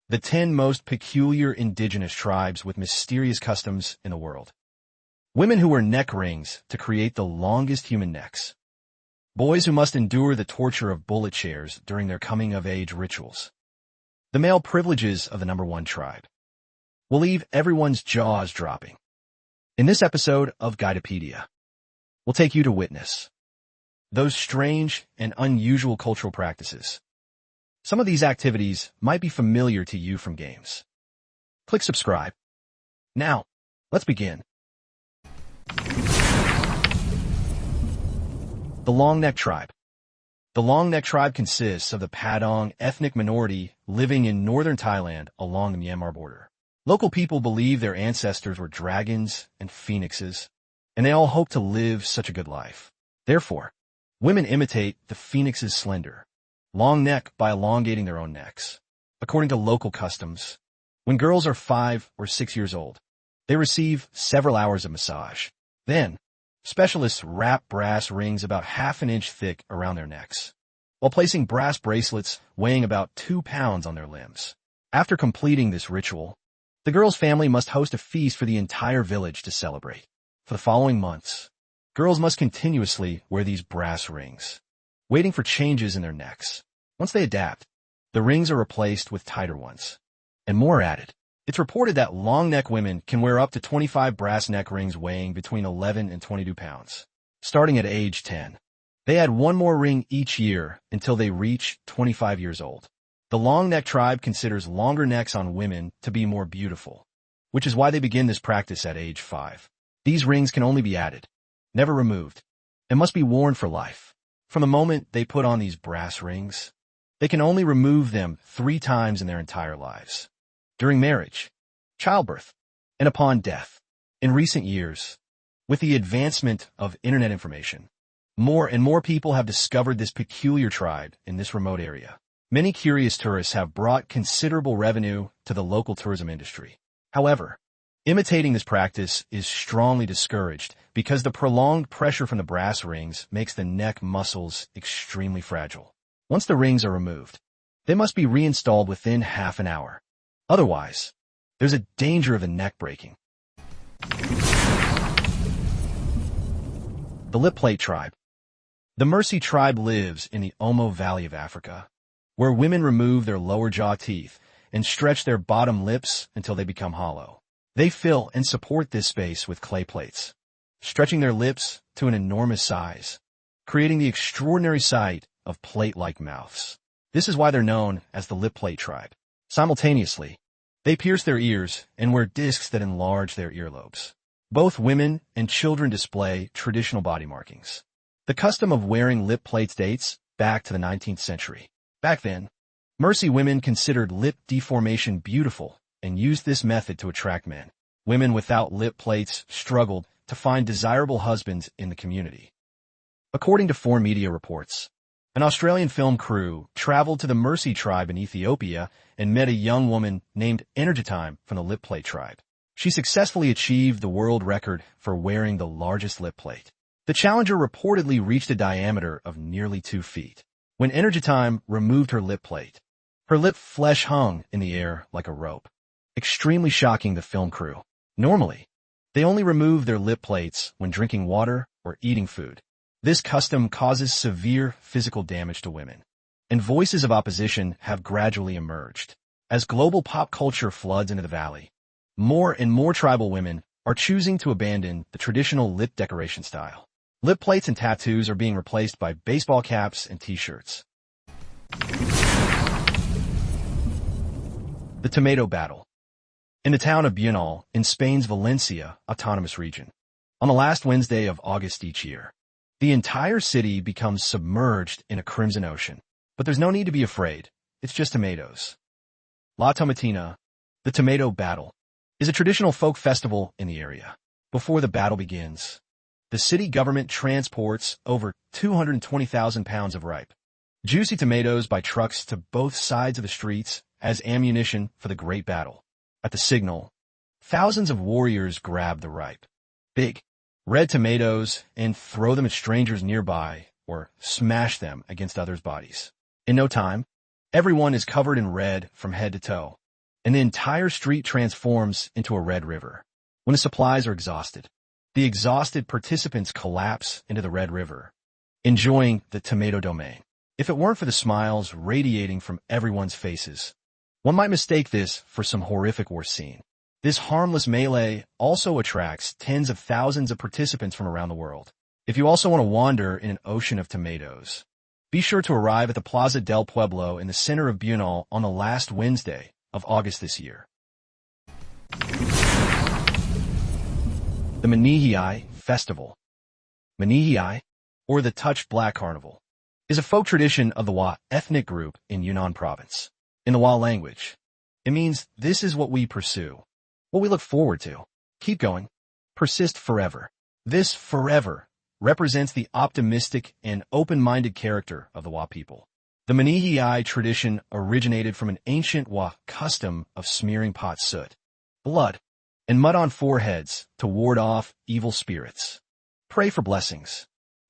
The 10 most peculiar indigenous tribes with mysterious customs in the world. Women who wear neck rings to create the longest human necks. Boys who must endure the torture of bullet shares during their coming-of-age rituals. The male privileges of the number one tribe will leave everyone's jaws dropping. In this episode of Guidepedia, we'll take you to witness those strange and unusual cultural practices. Some of these activities might be familiar to you from games. Click subscribe. Now, let's begin. The longneck tribe. The longneck tribe consists of the Padang ethnic minority living in northern Thailand along the Myanmar border. Local people believe their ancestors were dragons and phoenixes, and they all hope to live such a good life. Therefore, women imitate the phoenix's slender, long neck by elongating their own necks. According to local customs, when girls are 5 or 6 years old, they receive several hours of massage. Then, specialists wrap brass rings about half an inch thick around their necks, while placing brass bracelets weighing about 2 pounds on their limbs. After completing this ritual, the girl's family must host a feast for the entire village to celebrate. For the following months, girls must continuously wear these brass rings, waiting for changes in their necks. Once they adapt, the rings are replaced with tighter ones, and more added. It's reported that long-neck women can wear up to 25 brass neck rings weighing between 11 and 22 pounds. Starting at age 10, they add one more ring each year until they reach 25 years old. The long-neck tribe considers longer necks on women to be more beautiful, which is why they begin this practice at age 5. These rings can only be added, never removed, and must be worn for life. From the moment they put on these brass rings, they can only remove them 3 times in their entire lives: during marriage, childbirth, and upon death. In recent years, with the advancement of internet information, more and more people have discovered this peculiar tribe in this remote area. Many curious tourists have brought considerable revenue to the local tourism industry. However, imitating this practice is strongly discouraged because the prolonged pressure from the brass rings makes the neck muscles extremely fragile. Once the rings are removed, they must be reinstalled within half an hour. Otherwise, there's a danger of the neck breaking. The lip plate tribe. The Mercy tribe lives in the Omo Valley of Africa, where women remove their lower jaw teeth and stretch their bottom lips until they become hollow. They fill and support this space with clay plates, stretching their lips to an enormous size, creating the extraordinary sight of plate-like mouths. This is why they're known as the lip plate tribe. Simultaneously, they pierce their ears and wear discs that enlarge their earlobes. Both women and children display traditional body markings. The custom of wearing lip plates dates back to the 19th century. Back then, Mercy women considered lip deformation beautiful and used this method to attract men. Women without lip plates struggled to find desirable husbands in the community. According to foreign media reports, an Australian film crew traveled to the Mercy tribe in Ethiopia and met a young woman named Energytime from the lip plate tribe. She successfully achieved the world record for wearing the largest lip plate. The challenger reportedly reached a diameter of nearly 2 feet. When Energytime removed her lip plate, her lip flesh hung in the air like a rope, extremely shocking the film crew. Normally, they only remove their lip plates when drinking water or eating food. This custom causes severe physical damage to women, and voices of opposition have gradually emerged. As global pop culture floods into the valley, more and more tribal women are choosing to abandon the traditional lip decoration style. Lip plates and tattoos are being replaced by baseball caps and t-shirts. The tomato battle. In the town of Bunal, in Spain's Valencia autonomous region, on the last Wednesday of August each year, the entire city becomes submerged in a crimson ocean. But there's no need to be afraid. It's just tomatoes. La Tomatina, the tomato battle, is a traditional folk festival in the area. Before the battle begins, the city government transports over 220,000 pounds of ripe, juicy tomatoes by trucks to both sides of the streets as ammunition for the great battle. At the signal, thousands of warriors grab the ripe, big, red tomatoes and throw them at strangers nearby or smash them against others' bodies. In no time, everyone is covered in red from head to toe. and the entire street transforms into a red river. When the supplies are exhausted, the exhausted participants collapse into the red river, enjoying the tomato domain. If it weren't for the smiles radiating from everyone's faces, one might mistake this for some horrific war scene. This harmless melee also attracts tens of thousands of participants from around the world. If you also want to wander in an ocean of tomatoes, be sure to arrive at the Plaza del Pueblo in the center of Bunal on the last Wednesday of August this year. The Manihi Festival. Manihi, or the Touch Black Carnival, is a folk tradition of the Wa ethnic group in Yunnan province. In the Wa language, it means this is what we pursue, what we look forward to, keep going, persist forever. This forever represents the optimistic and open-minded character of the Wa people. The Manihi tradition originated from an ancient Wa custom of smearing pot soot, blood, and mud on foreheads to ward off evil spirits, pray for blessings,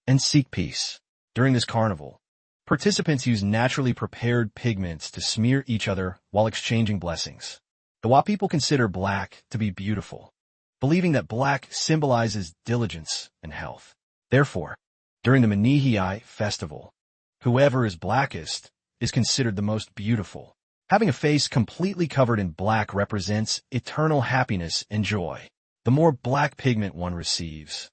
and seek peace. During this carnival, participants use naturally prepared pigments to smear each other while exchanging blessings. The Wa people consider black to be beautiful, believing that black symbolizes diligence and health. Therefore, during the Manihi festival, whoever is blackest is considered the most beautiful. Having a face completely covered in black represents eternal happiness and joy. The more black pigment one receives,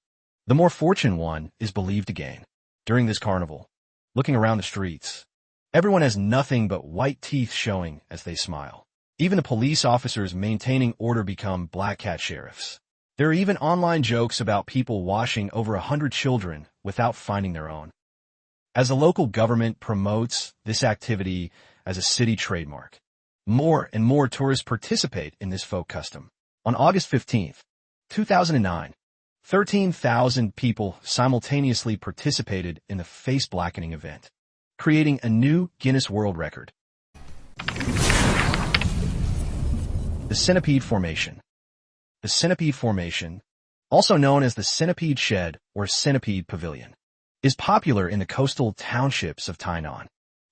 the more fortune one is believed to gain. During this carnival, looking around the streets, everyone has nothing but white teeth showing as they smile. Even the police officers maintaining order become black cat sheriffs. There are even online jokes about people washing over 100 children without finding their own. As the local government promotes this activity as a city trademark, more and more tourists participate in this folk custom. On August 15, 2009, 13,000 people simultaneously participated in the face blackening event, creating a new Guinness World Record. The Centipede Formation. The Centipede Formation, also known as the Centipede Shed or Centipede Pavilion, is popular in the coastal townships of Tainan,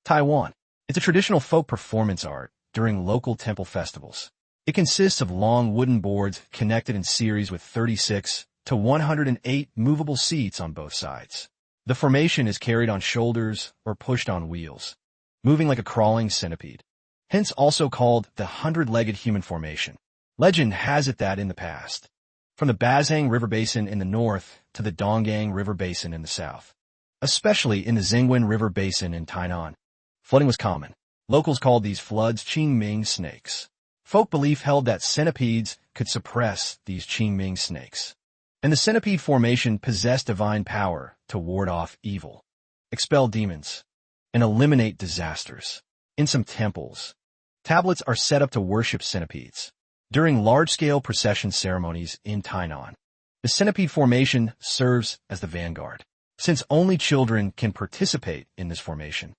Taiwan. It's a traditional folk performance art during local temple festivals. It consists of long wooden boards connected in series with 36 to 108 movable seats on both sides. The formation is carried on shoulders or pushed on wheels, moving like a crawling centipede, hence also called the 100-legged human formation. Legend has it that in the past, from the Bazhang River Basin in the north to the Donggang River Basin in the south, especially in the Zingwen River Basin in Tainan, flooding was common. Locals called these floods Qingming snakes. Folk belief held that centipedes could suppress these Qingming snakes, and the centipede formation possessed divine power to ward off evil, expel demons, and eliminate disasters. In some temples, tablets are set up to worship centipedes. During large-scale procession ceremonies in Tainan, the centipede formation serves as the vanguard. Since only children can participate in this formation,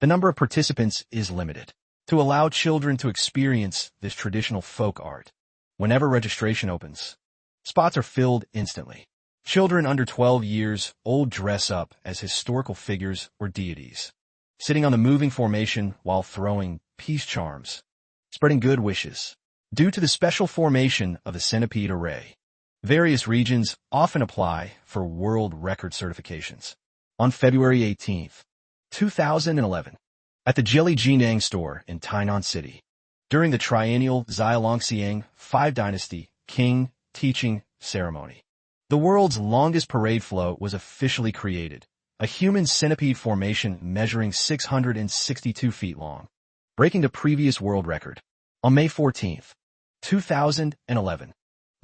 the number of participants is limited. To allow children to experience this traditional folk art, whenever registration opens, spots are filled instantly. Children under 12 years old dress up as historical figures or deities, sitting on the moving formation while throwing peace charms, spreading good wishes. Due to the special formation of the centipede array, various regions often apply for world record certifications. On February 18, 2011, at the Jili Jinang store in Tainan City, during the triennial Xialongxiang 5 Dynasty King Teaching Ceremony, the world's longest parade float was officially created, a human centipede formation measuring 662 feet long, breaking the previous world record. On May 14, 2011,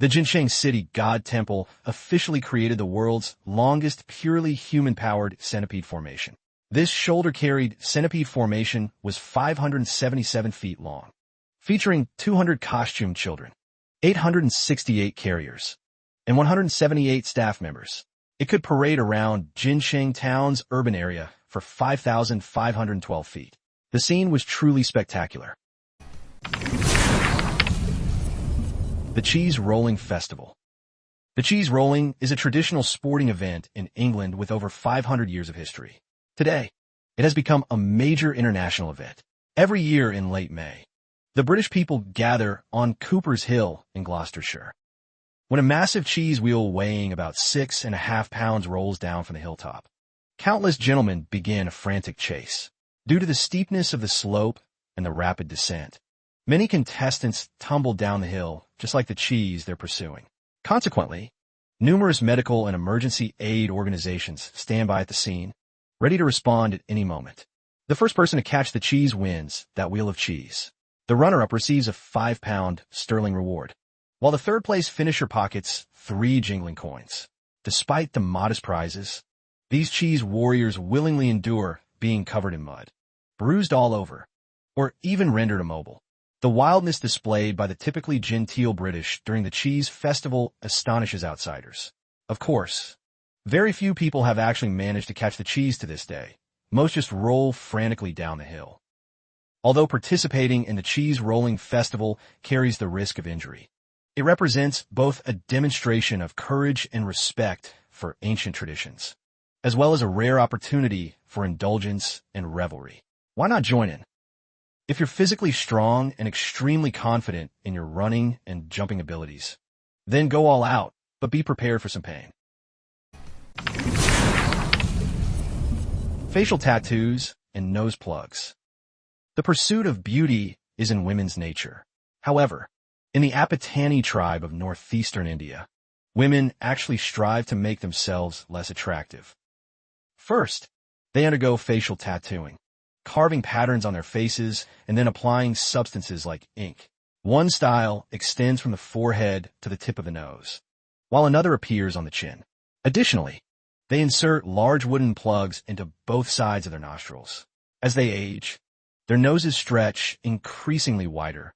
the Jincheng City God Temple officially created the world's longest purely human-powered centipede formation. This shoulder-carried centipede formation was 577 feet long, featuring 200 costumed children, 868 carriers, and 178 staff members. It could parade around Jincheng Town's urban area for 5,512 feet. The scene was truly spectacular. The Cheese Rolling Festival. The cheese rolling is a traditional sporting event in England with over 500 years of history. Today, it has become a major international event. Every year in late May, The British people gather on Cooper's Hill in Gloucestershire. When a massive cheese wheel weighing about 6.5 pounds rolls down from the hilltop, countless gentlemen begin a frantic chase. Due to the steepness of the slope and the rapid descent, many contestants tumble down the hill just like the cheese they're pursuing. Consequently, numerous medical and emergency aid organizations stand by at the scene, ready to respond at any moment. The first person to catch the cheese wins that wheel of cheese. The runner-up receives a 5-pound sterling reward, while the third-place finisher pockets 3 jingling coins. Despite the modest prizes, these cheese warriors willingly endure being covered in mud, bruised all over, or even rendered immobile. The wildness displayed by the typically genteel British during the cheese festival astonishes outsiders. Of course, very few people have actually managed to catch the cheese to this day. Most just roll frantically down the hill. Although participating in the cheese rolling festival carries the risk of injury, it represents both a demonstration of courage and respect for ancient traditions, as well as a rare opportunity for indulgence and revelry. Why not join in? If you're physically strong and extremely confident in your running and jumping abilities, then go all out, but be prepared for some pain. Facial tattoos and nose plugs. The pursuit of beauty is in women's nature. However, in the Apatani tribe of northeastern India, women actually strive to make themselves less attractive. First, they undergo facial tattooing, carving patterns on their faces and then applying substances like ink. One style extends from the forehead to the tip of the nose, while another appears on the chin. Additionally, they insert large wooden plugs into both sides of their nostrils. As they age, their noses stretch increasingly wider,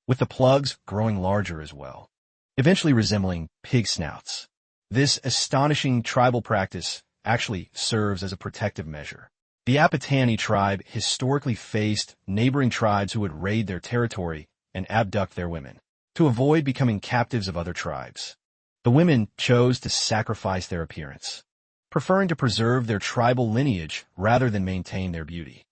with the plugs growing larger as well, eventually resembling pig snouts. This astonishing tribal practice actually serves as a protective measure. The Apatani tribe historically faced neighboring tribes who would raid their territory and abduct their women. To avoid becoming captives of other tribes, the women chose to sacrifice their appearance, preferring to preserve their tribal lineage rather than maintain their beauty.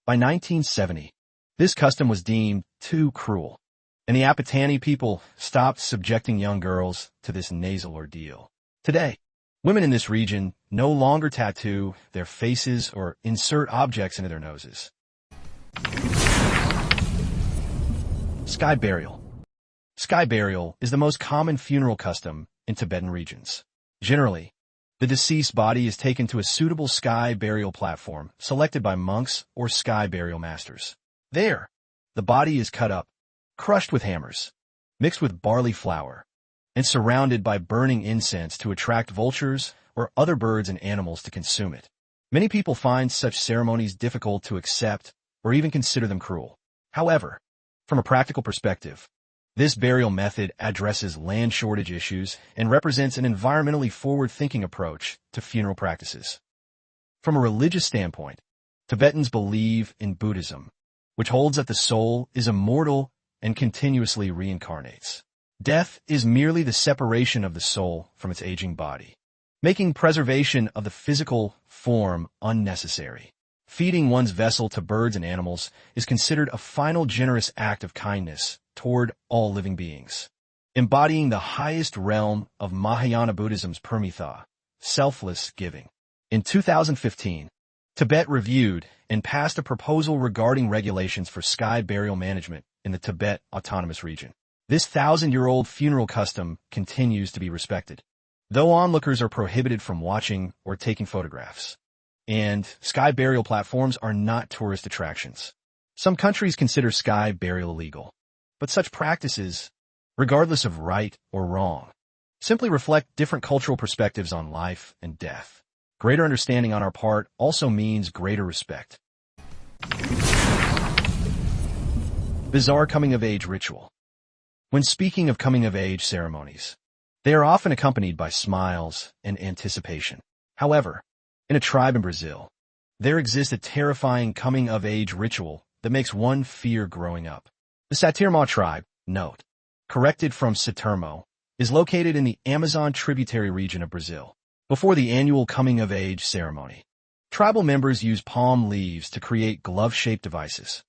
By 1970, this custom was deemed too cruel, and the Apatani people stopped subjecting young girls to this nasal ordeal. Today, women in this region no longer tattoo their faces or insert objects into their noses. Sky burial. Sky burial is the most common funeral custom in Tibetan regions. Generally, the deceased body is taken to a suitable sky burial platform selected by monks or sky burial masters. There, the body is cut up, crushed with hammers, mixed with barley flour, and surrounded by burning incense to attract vultures or other birds and animals to consume it. Many people find such ceremonies difficult to accept or even consider them cruel. However, from a practical perspective, this burial method addresses land shortage issues and represents an environmentally forward-thinking approach to funeral practices. From a religious standpoint, Tibetans believe in Buddhism, which holds that the soul is immortal and continuously reincarnates. Death is merely the separation of the soul from its aging body, making preservation of the physical form unnecessary. Feeding one's vessel to birds and animals is considered a final generous act of kindness toward all living beings, embodying the highest realm of Mahayana Buddhism's Paramitha, selfless giving. In 2015, Tibet reviewed and passed a proposal regarding regulations for sky burial management in the Tibet Autonomous Region. This 1,000-year-old funeral custom continues to be respected, though onlookers are prohibited from watching or taking photographs. And sky burial platforms are not tourist attractions. Some countries consider sky burial illegal, but such practices, regardless of right or wrong, simply reflect different cultural perspectives on life and death. Greater understanding on our part also means greater respect. Bizarre coming-of-age ritual. When speaking of coming-of-age ceremonies, they are often accompanied by smiles and anticipation. However, in a tribe in Brazil, there exists a terrifying coming-of-age ritual that makes one fear growing up. The Satirma tribe, note, corrected from Saturmo, is located in the Amazon tributary region of Brazil. Before the annual coming-of-age ceremony, tribal members use palm leaves to create glove-shaped devices.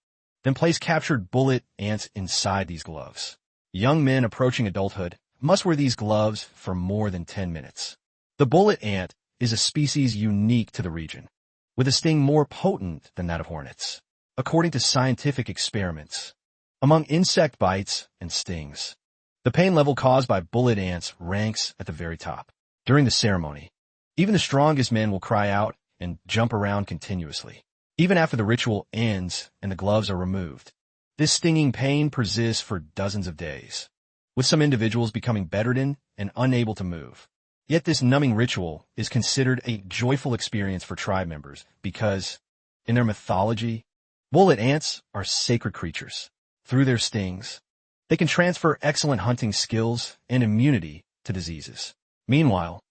then place captured bullet ants inside these gloves. Young men approaching adulthood must wear these gloves for more than 10 minutes. The bullet ant is a species unique to the region, with a sting more potent than that of hornets, according to scientific experiments. Among insect bites and stings, the pain level caused by bullet ants ranks at the very top. During the ceremony, even the strongest men will cry out and jump around continuously, even after the ritual ends and the gloves are removed. This stinging pain persists for dozens of days, with some individuals becoming bedridden and unable to move. Yet this numbing ritual is considered a joyful experience for tribe members because, in their mythology, bullet ants are sacred creatures. Through their stings, they can transfer excellent hunting skills and immunity to diseases. Meanwhile,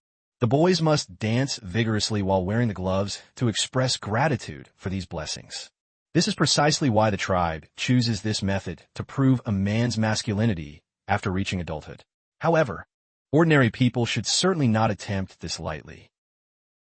the boys must dance vigorously while wearing the gloves to express gratitude for these blessings. This is precisely why the tribe chooses this method to prove a man's masculinity after reaching adulthood. However, ordinary people should certainly not attempt this lightly.